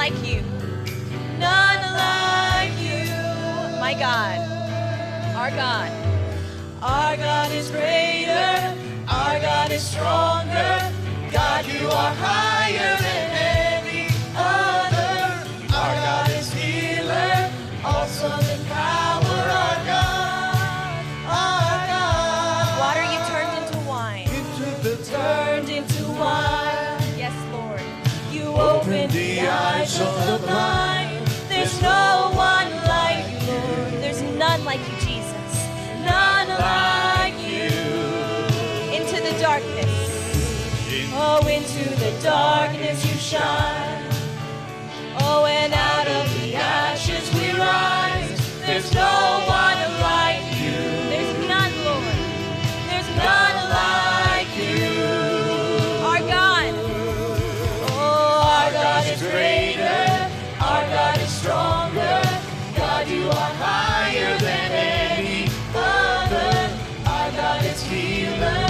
like you. None like you. My God. Our God. Our God is greater. Our God is stronger. God, you are higher than any other. Our God is healer. Awesome in power. Our God. Our God. Water you turned into wine. Turned into wine. Yes, Lord. You opened the eyes of the blind. There's no one like you, Lord. There's none like you, Jesus. None like you. Into the darkness. Oh, into the darkness you shine. Oh, and out of the ashes we rise. There's no one like you. There's none, Lord. There's none like you. Our God. Oh, our God is greater. Our God is stronger. God, you are higher than any other. Our God is healer.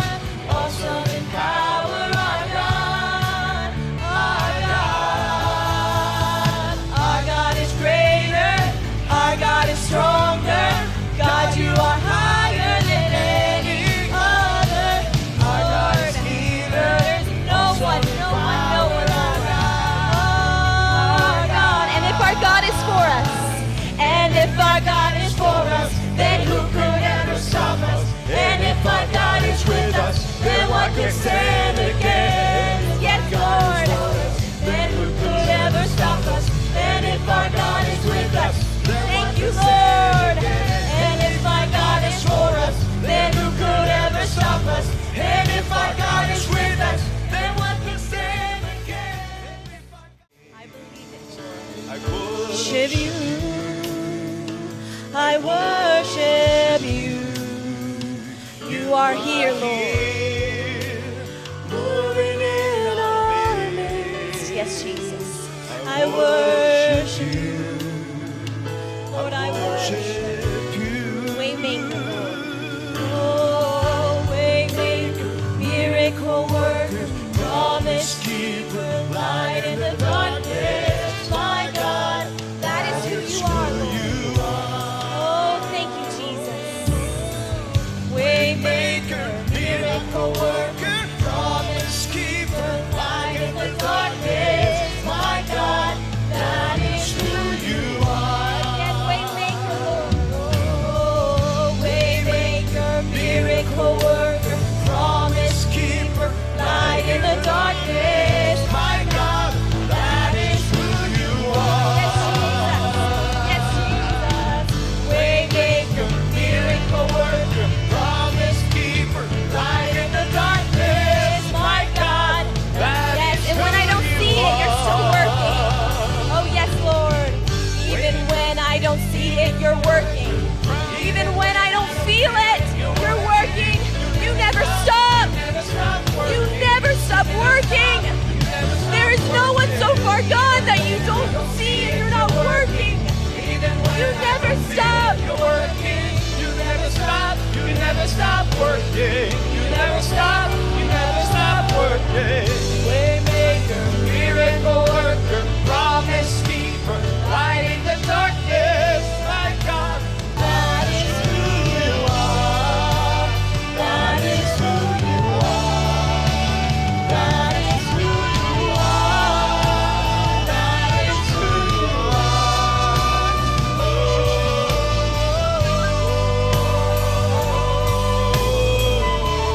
Awesome in power. Our God. Our God. Our God is greater. Our God is stronger. God, you are higher than any other. Our God is healer. There's no one, no one, no one. Our God. And if our God is for us, and if our God is for us, then who could ever stop us? And if our God is with us, then what could stand against? Yes, Lord. Then who could ever stop us? And if our God is with us, thank you, Lord. And if our God is for us, then who could ever stop us? And if our God is with us, then what could stand against? I believe it, Lord. I Worship you. I worship you. You are here, Lord. Moving in our midst. Yes, Jesus. I worship you. Lord, I worship you. Waymaker, Lord. Oh, waymaker, miracle worker, promise keeper, light in the darkness. My God, that is who you are, Lord. Oh, thank you, Jesus. Waymaker, miracle worker, promise keeper, light in the darkness. My God, that is who you are. Yes, waymaker, Lord. Oh, waymaker, miracle worker, promise keeper, light in the darkness. My God, that is who you are. Yes, Jesus. Waymaker, miracle worker, promise keeper, light in the darkness. My God, yes. And when I don't see it, you're still working. Oh, yes, Lord. Even when I don't see it, you're working. Even when I don't feel it, you're working. You never stop. You never stop working. There is no one so far gone that you don't see and you're not working. You never stop. You're working. You never stop. You never stop working. You never stop. You never stop working. Waymaker, miracle worker, promise keeper, light in the darkness. My God, that is who you are. That is who you are. That is who you are. That is who you are. Oh,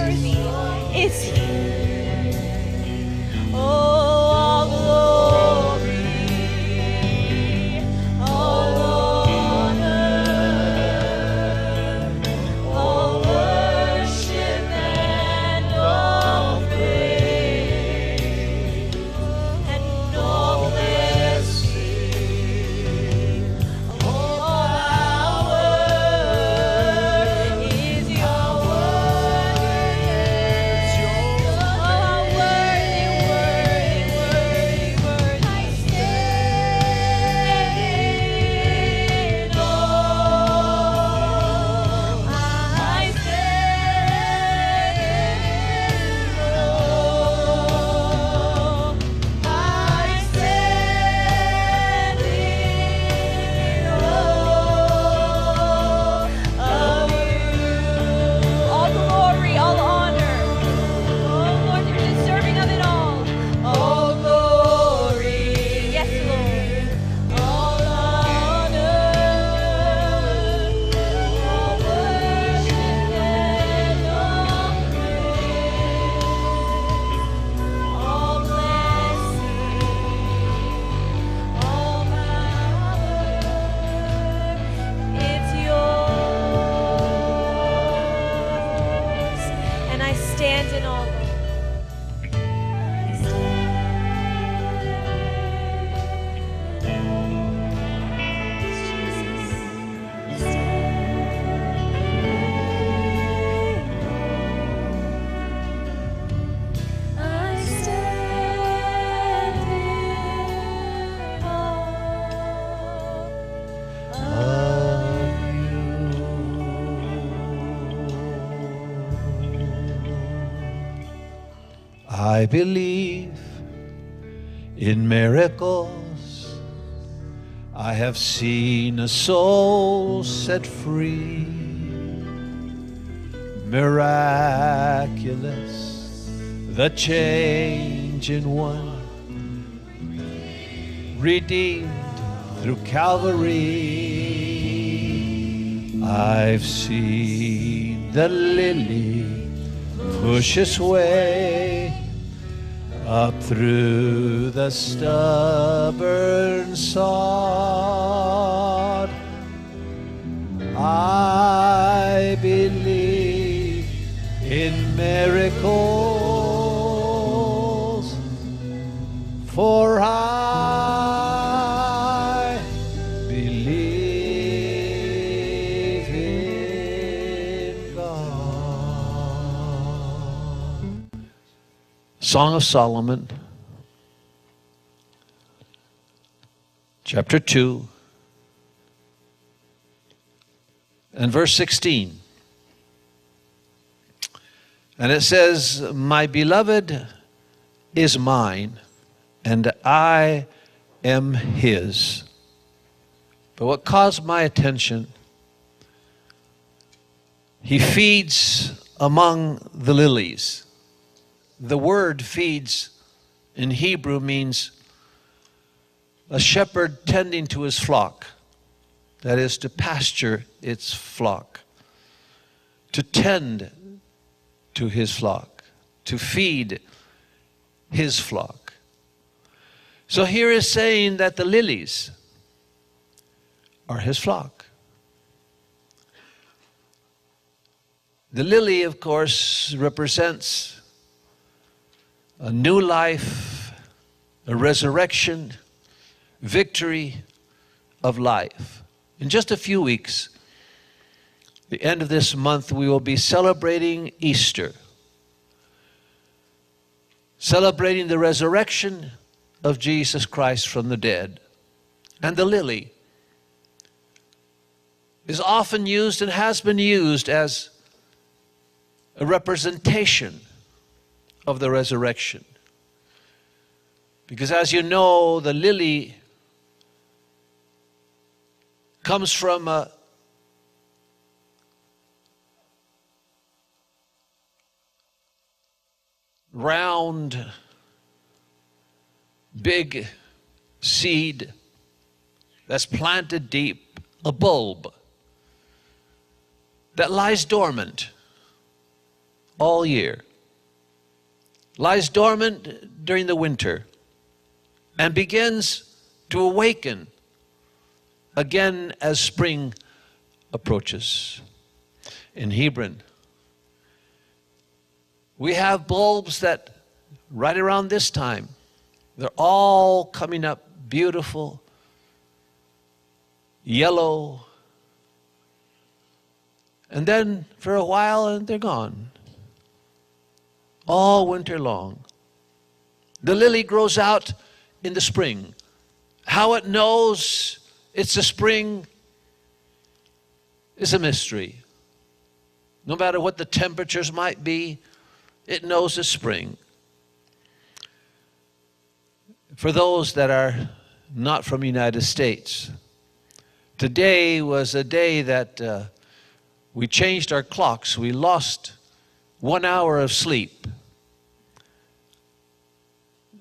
worthy is He. Oh, all glory, all honor, all worship and all praise and all blessing, all power is your word. Oh, worthy, worthy, worthy, worthy. I stand in awe. I stand in awe. I stand in awe of you. All glory, all honor. Oh Lord, you're deserving of it all. All glory, yes Lord. All honor, all worship and all praise, all blessing, all power, it's yours. And I stand in awe, Lord. I stand in awe I believe in miracles. I have seen a soul set free. Miraculous, the change in one, redeemed through Calvary. I've seen the lily push its way up through the stubborn sod. I believe in miracles, for I believe in God. Song of Solomon, chapter 2, and verse 16. And it says, "My beloved is mine, and I am his." But what caused my attention, he feeds among the lilies. The word feeds in Hebrew means a shepherd tending to his flock. That is, to pasture its flock, to tend to his flock, to feed his flock. So here is saying that the lilies are his flock. The lily, of course, represents a new life, a resurrection, victory of life. In just a few weeks, the end of this month, we will be celebrating Easter, celebrating the resurrection of Jesus Christ from the dead. And the lily is often used and has been used as a representation of the resurrection. Because as you know, the lily comes from a round, big seed that's planted deep, a bulb that lies dormant all year, lies dormant during the winter, and begins to awaken again as spring approaches. In Hebron, we have bulbs that right around this time, they're all coming up beautiful, yellow, and then for a while and they're gone. All winter long. The lily grows out in the spring. How it knows it's the spring is a mystery. No matter what the temperatures might be, it knows it's spring. For those that are not from the United States, today was a day that we changed our clocks. We lost 1 hour of sleep.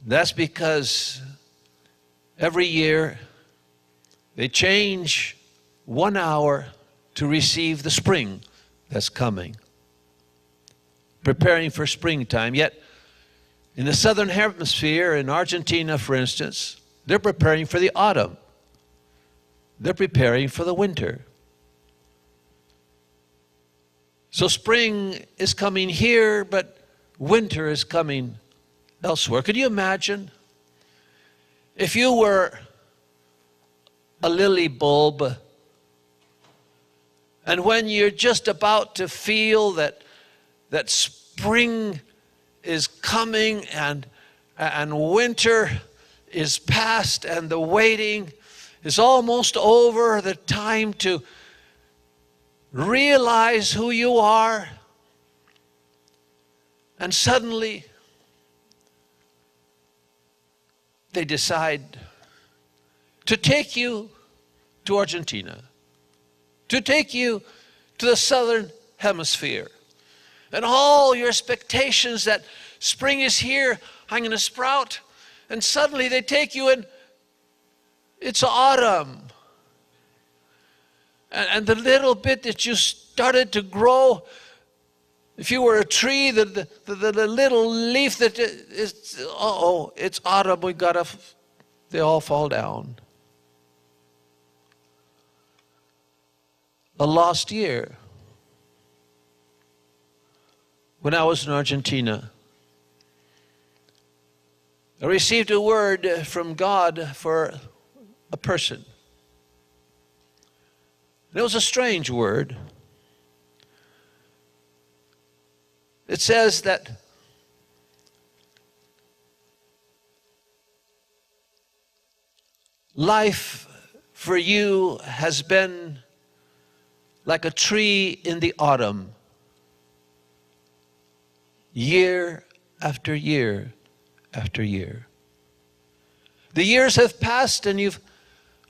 That's because every year they change 1 hour to receive the spring that's coming, preparing for springtime. Yet in the southern hemisphere, in Argentina, for instance, they're preparing for the autumn. They're preparing for the winter. So spring is coming here, but winter is coming elsewhere. Could you imagine if you were a lily bulb, and when you're just about to feel that spring is coming and winter is past and the waiting is almost over, the time to realize who you are, and suddenly they decide to take you to Argentina, to take you to the southern hemisphere. And all your expectations that spring is here, I'm going to sprout, and suddenly they take you and it's autumn. And the little bit that you started to grow, if you were a tree, the little leaf that is, it's autumn, they all fall down. A lost year. When I was in Argentina, I received a word from God for a person. It was a strange word. It says that life for you has been like a tree in the autumn, year after year after year. The years have passed and you've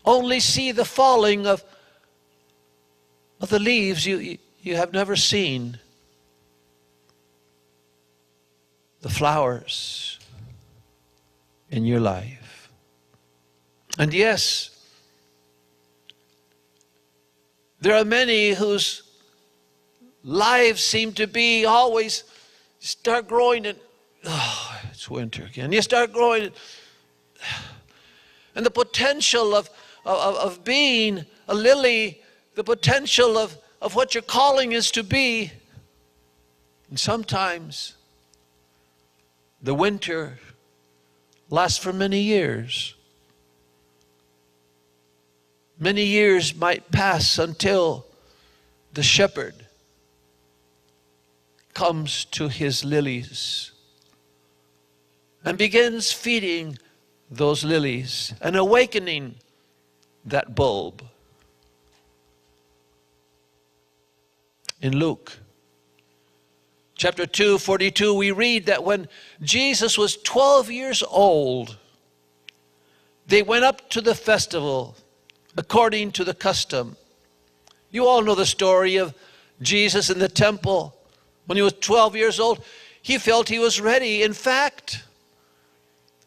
only see the falling of the leaves. You have never seen the flowers in your life. And yes, there are many whose lives seem to be always start growing and it's winter again. You start growing and the potential of being a lily, the potential of what your calling is to be. And sometimes the winter lasts for many years. Many years might pass until the shepherd comes to his lilies and begins feeding those lilies and awakening that bulb. In Luke chapter 2:42, we read that when Jesus was 12 years old, they went up to the festival according to the custom. You all know the story of Jesus in the temple. When he was 12 years old, he felt he was ready. In fact,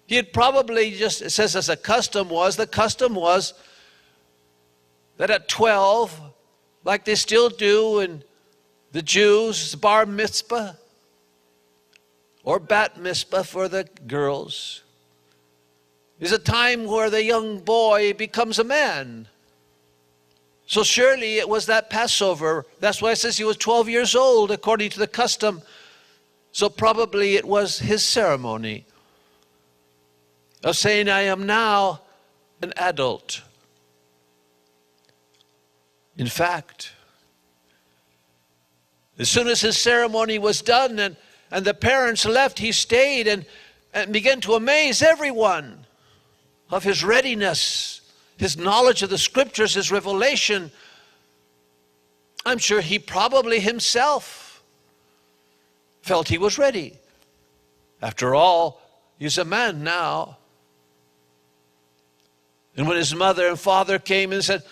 he had probably just, it says as the custom was that at 12, like they still do in the Jews, bar mitzvah, or bat mitzvah for the girls, is a time where the young boy becomes a man. So surely it was that Passover. That's why it says he was 12 years old according to the custom. So probably it was his ceremony of saying, I am now an adult. In fact, as soon as his ceremony was done and the parents left, he stayed and began to amaze everyone of his readiness, his knowledge of the scriptures, his revelation. I'm sure he probably himself felt he was ready. After all, he's a man now. And when his mother and father came and said,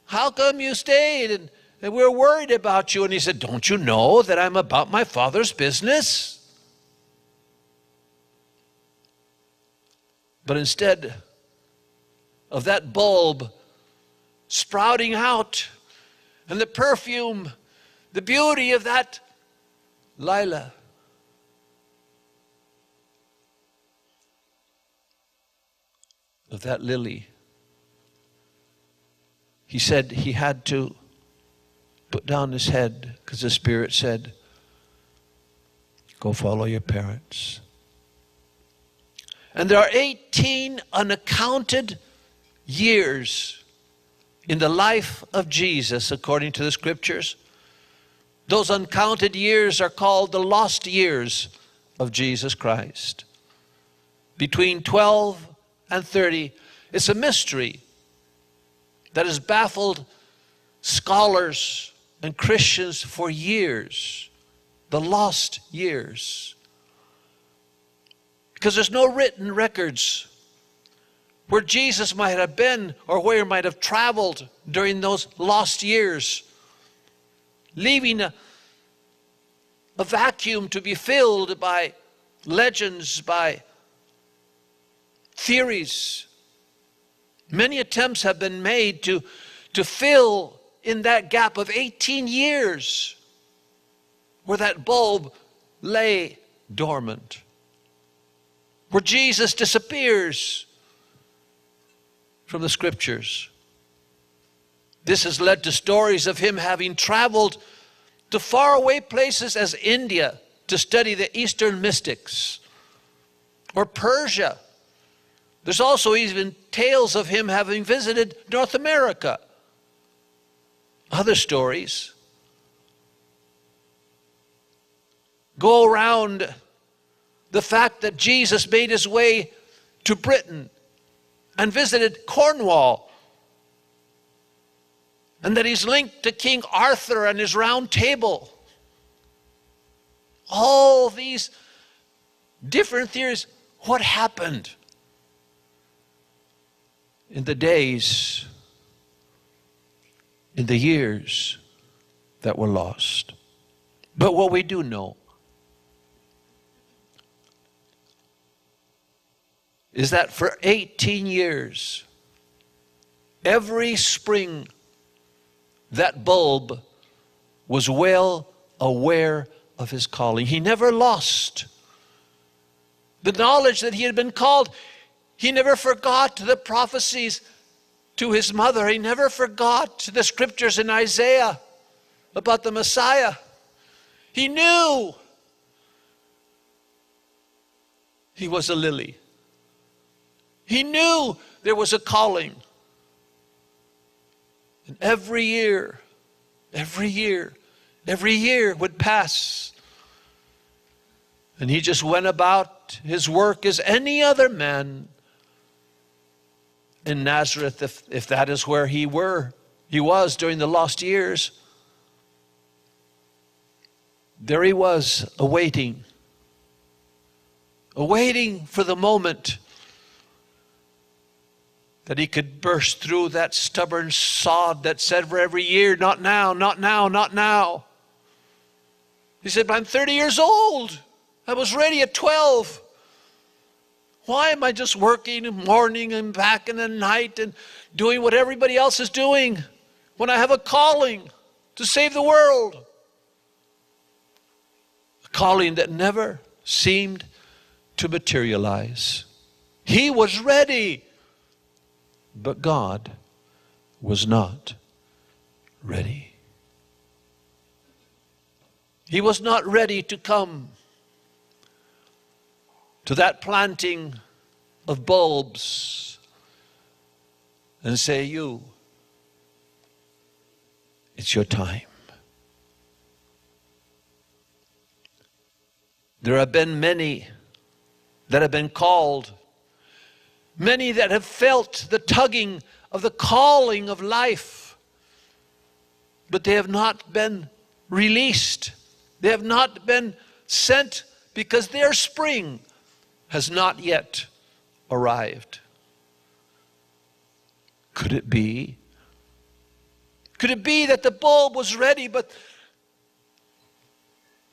how come you stayed? And we're worried about you. And he said, don't you know that I'm about my Father's business? But instead of that bulb sprouting out and the perfume, the beauty of that lilac, of that lily, he said he had to put down his head because the Spirit said, go follow your parents. And there are 18 unaccounted years in the life of Jesus according to the scriptures. Those uncounted years are called the lost years of Jesus Christ. Between 12 and 30, it's a mystery that has baffled scholars and Christians for years, the lost years. Because there's no written records where Jesus might have been or where he might have traveled during those lost years, leaving a vacuum to be filled by legends, by theories. Many attempts have been made to fill in that gap of 18 years where that bulb lay dormant, where Jesus disappears from the scriptures. This has led to stories of him having traveled to faraway places as India to study the Eastern mystics, or Persia. There's also even tales of him having visited North America. Other stories go around the fact that Jesus made his way to Britain and visited Cornwall, and that he's linked to King Arthur and his round table. All these different theories. What happened in the days, in the years that were lost? But what we do know is that for 18 years, every spring, that bulb was well aware of his calling. He never lost the knowledge that he had been called. He never forgot the prophecies to his mother. He never forgot the scriptures in Isaiah about the Messiah. He knew he was a lily. He knew there was a calling. And every year would pass. And he just went about his work as any other man in Nazareth, if that is where he was during the lost years. There he was, awaiting for the moment that he could burst through that stubborn sod that said for every year, not now, not now, not now. He said, but I'm 30 years old. I was ready at 12. Why am I just working in the morning and back in the night and doing what everybody else is doing when I have a calling to save the world? A calling that never seemed to materialize. He was ready, but God was not ready. He was not ready to come to that planting of bulbs and say, you, it's your time. There have been many that have been called, many that have felt the tugging of the calling of life, but they have not been released. They have not been sent because their spring has not yet arrived. Could it be? Could it be that the bulb was ready, but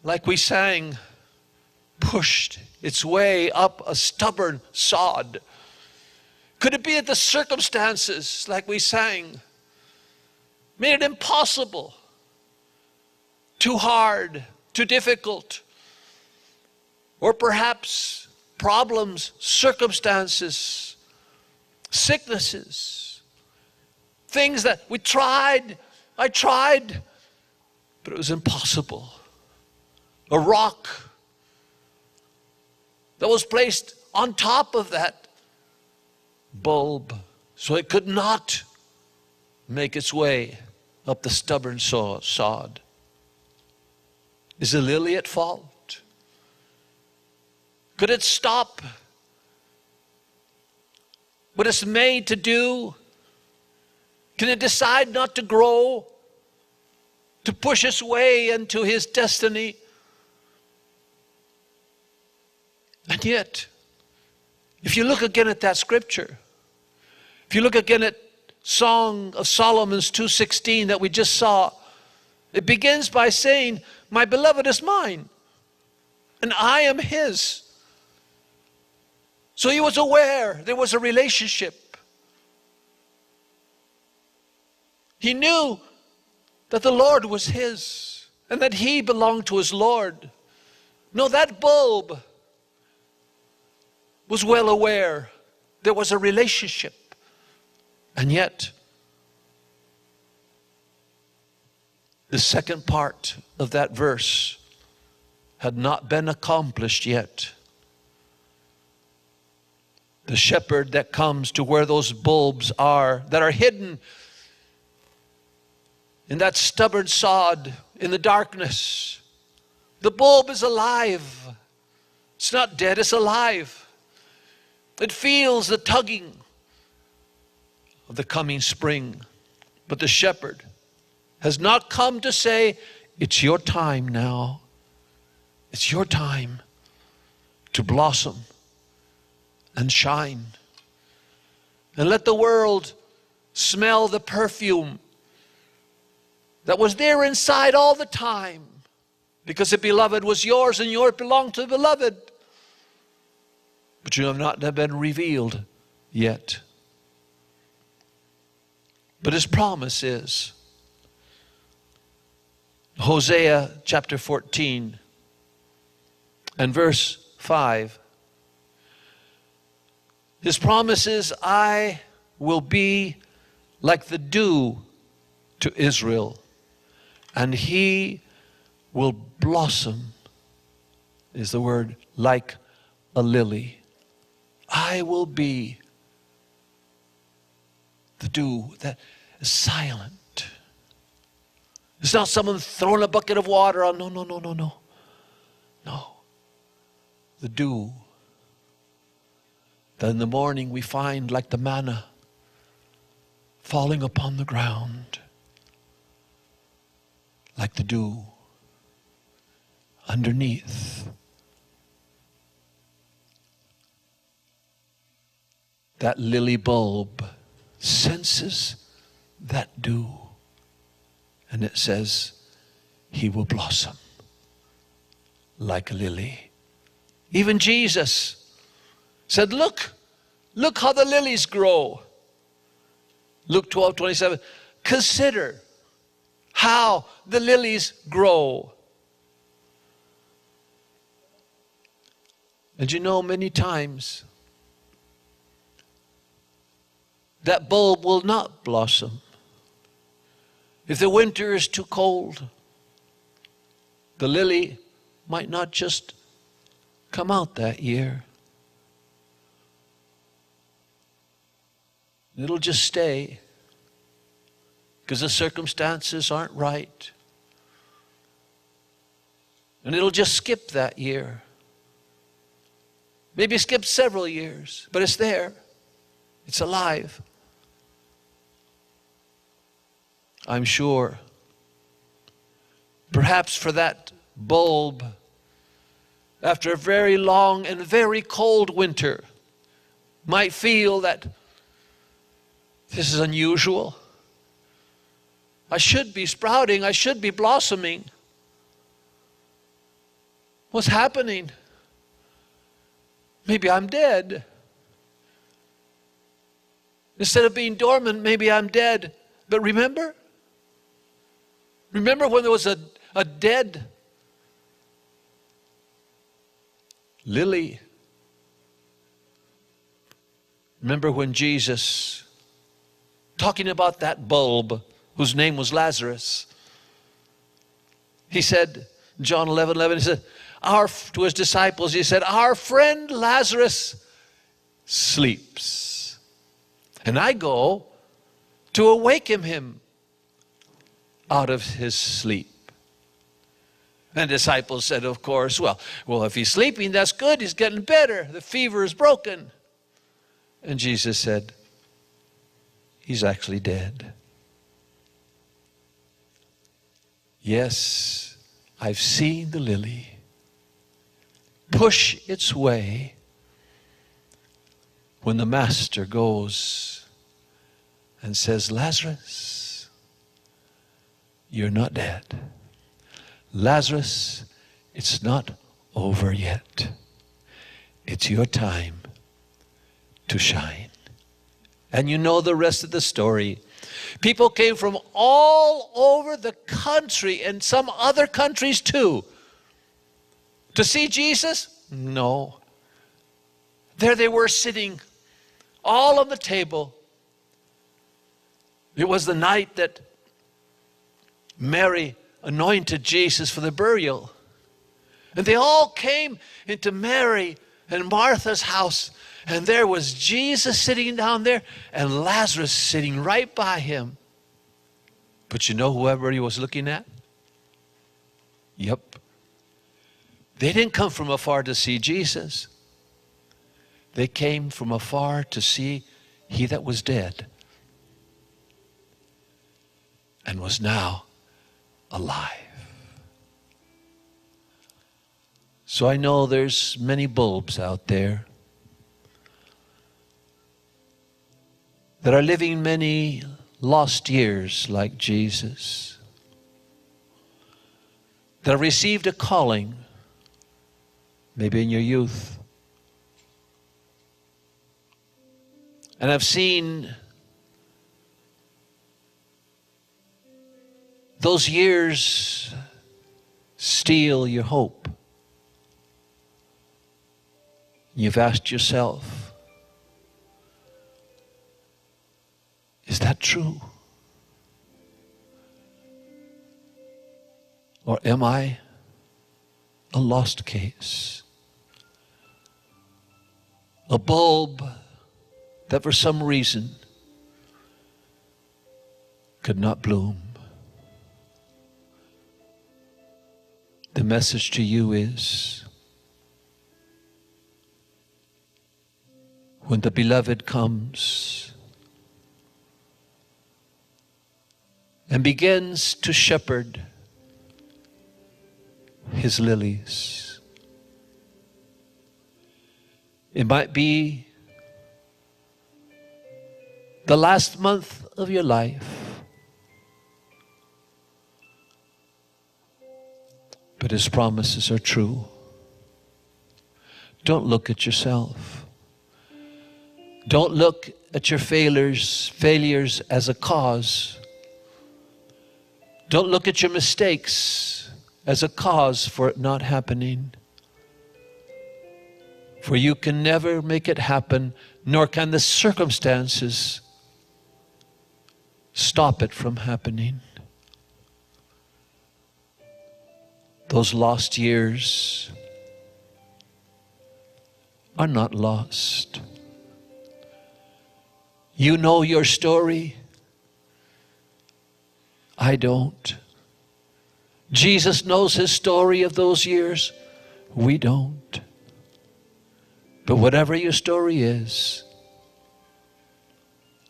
like we sang, pushed its way up a stubborn sod? Could it be that the circumstances, like we sang, made it impossible, too hard, too difficult? Or perhaps problems, circumstances, sicknesses, things that I tried, but it was impossible. A rock that was placed on top of that bulb so it could not make its way up the stubborn sod. Is the lily at fault? Could it stop what it's made to do? Can it decide not to grow, to push its way into his destiny? And yet, if you look again at that scripture, if you look again at Song of Solomon's 2:16 that we just saw, it begins by saying, my beloved is mine, and I am his. So he was aware there was a relationship. He knew that the Lord was his and that he belonged to his Lord. No, that bulb was well aware there was a relationship. And yet, the second part of that verse had not been accomplished yet. The shepherd that comes to where those bulbs are, that are hidden in that stubborn sod, in the darkness. The bulb is alive. It's not dead, it's alive. It feels the tugging of the coming spring. But the shepherd has not come to say, it's your time now. It's your time to blossom and shine. And let the world smell the perfume that was there inside all the time, because the beloved was yours and yours belonged to the beloved. But you have not been revealed yet. But his promise is, Hosea chapter 14 and verse 5. His promise is, I will be like the dew to Israel, and he will blossom, is the word, like a lily. I will be the dew that is silent. It's not someone throwing a bucket of water on. No. No. The dew that in the morning we find like the manna falling upon the ground. Like the dew underneath. That lily bulb senses that dew, and it says, he will blossom like a lily. Even Jesus said, look how the lilies grow. Luke 12:27. Consider how the lilies grow. And you know, many times that bulb will not blossom. If the winter is too cold, the lily might not just come out that year. It'll just stay because the circumstances aren't right. And it'll just skip that year. Maybe skip several years, but it's there. It's alive. I'm sure. Perhaps for that bulb, after a very long and very cold winter, might feel that this is unusual. I should be sprouting. I should be blossoming. What's happening? Maybe I'm dead. Instead of being dormant, maybe I'm dead. But remember when there was a dead lily? Remember when Jesus, talking about that bulb whose name was Lazarus, he said, John 11:11, he said, to his disciples, he said, our friend Lazarus sleeps, and I go to awaken him out of his sleep. And the disciples said, of course, well, if he's sleeping, that's good. He's getting better. The fever is broken. And Jesus said, he's actually dead. Yes, I've seen the lily push its way when the master goes and says, Lazarus, you're not dead. Lazarus, it's not over yet. It's your time to shine. And you know the rest of the story. People came from all over the country and some other countries too to see Jesus? No. There they were sitting all on the table. It was the night that Mary anointed Jesus for the burial. And they all came into Mary and Martha's house. And there was Jesus sitting down there and Lazarus sitting right by him. But you know who everybody was looking at? Yep. They didn't come from afar to see Jesus. They came from afar to see he that was dead and was now alive. So I know there's many bulbs out there that are living many lost years like Jesus, that have received a calling, maybe in your youth, and I've seen those years steal your hope. You've asked yourself, is that true? Or am I a lost case? A bulb that for some reason could not bloom. The message to you is, when the beloved comes and begins to shepherd his lilies, it might be the last month of your life, but his promises are true. Don't look at yourself. Don't look at your failures as a cause. Don't look at your mistakes as a cause for it not happening. For you can never make it happen, nor can the circumstances stop it from happening. Those lost years are not lost. You know your story. I don't. Jesus knows his story of those years. We don't. But whatever your story is,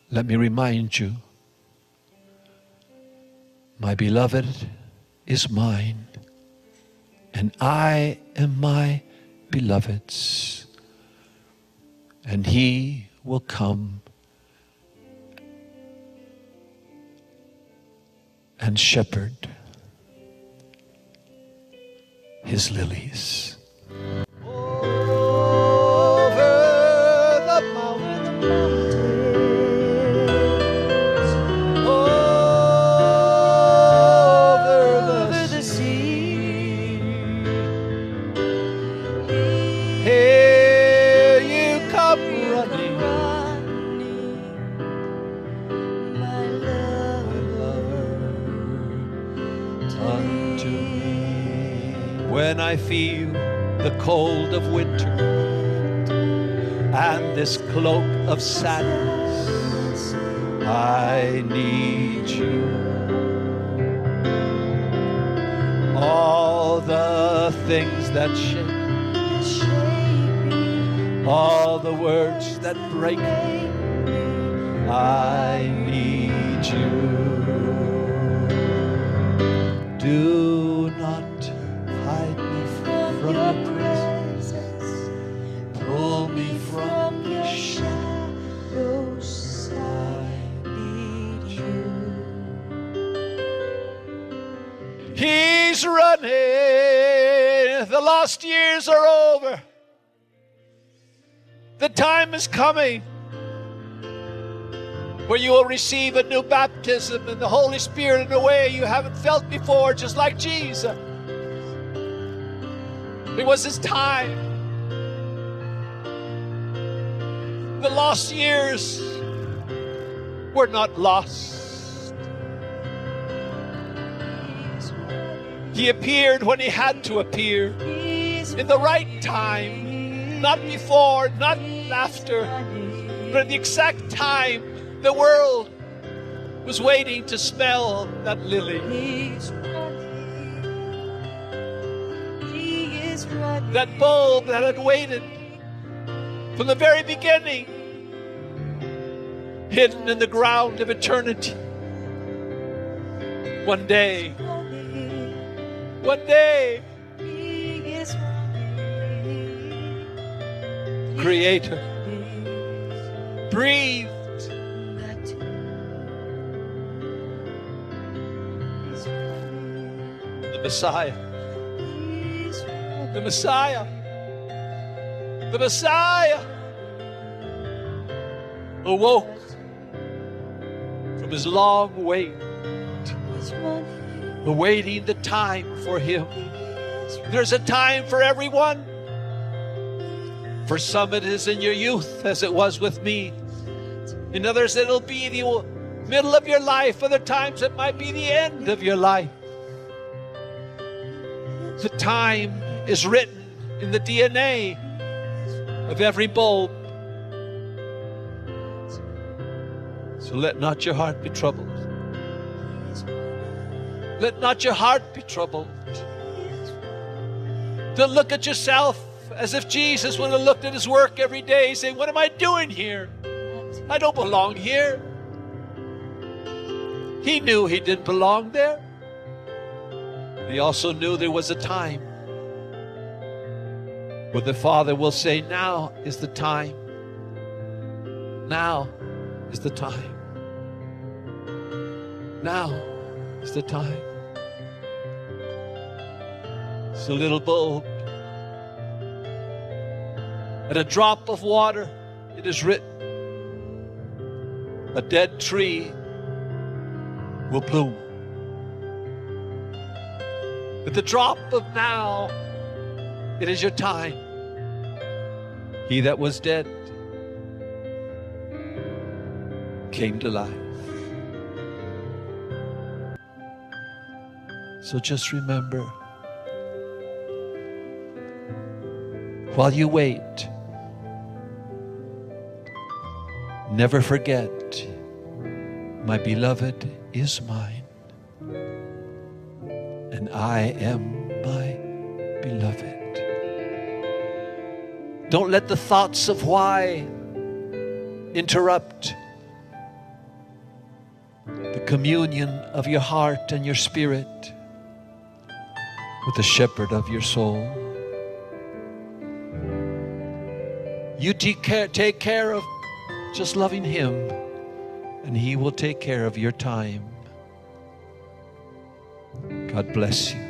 let me remind you, my beloved is mine, and I am my beloved's, and he will come and shepherd his lilies. When I feel the cold of winter and this cloak of sadness, I need you. All the things that shake me, all the words that break me, I need you. Do not hide me from your presence. Pull me from your shadows. I need you. He's running. The lost years are over. The time is coming where you will receive a new baptism in the Holy Spirit in a way you haven't felt before, just like Jesus. It was his time. The lost years were not lost. He appeared when he had to appear, in the right time, not before, not after, but at the exact time the world was waiting to smell that lily. That bulb that had waited from the very beginning, hidden in the ground of eternity. One day, Creator breathed the Messiah. The Messiah. The Messiah awoke from his long wait, awaiting the time for him. There's a time for everyone. For some it is in your youth, as it was with me. In others it'll be the middle of your life. Other times it might be the end of your life. The time is written in the DNA of every bulb. So let not your heart be troubled. Let not your heart be troubled. Don't look at yourself as if Jesus would have looked at his work every day saying, what am I doing here? I don't belong here. He knew he didn't belong there. He also knew there was a time where the Father will say, now is the time. Now is the time. Now is the time. It's a little bulb. At a drop of water, it is written, a dead tree will bloom. At the drop of now, it is your time. He that was dead came to life. So just remember, while you wait, never forget, my beloved is mine, and I am my beloved. Don't let the thoughts of why interrupt the communion of your heart and your spirit with the shepherd of your soul. You take care of just loving him, and he will take care of your time. God bless you.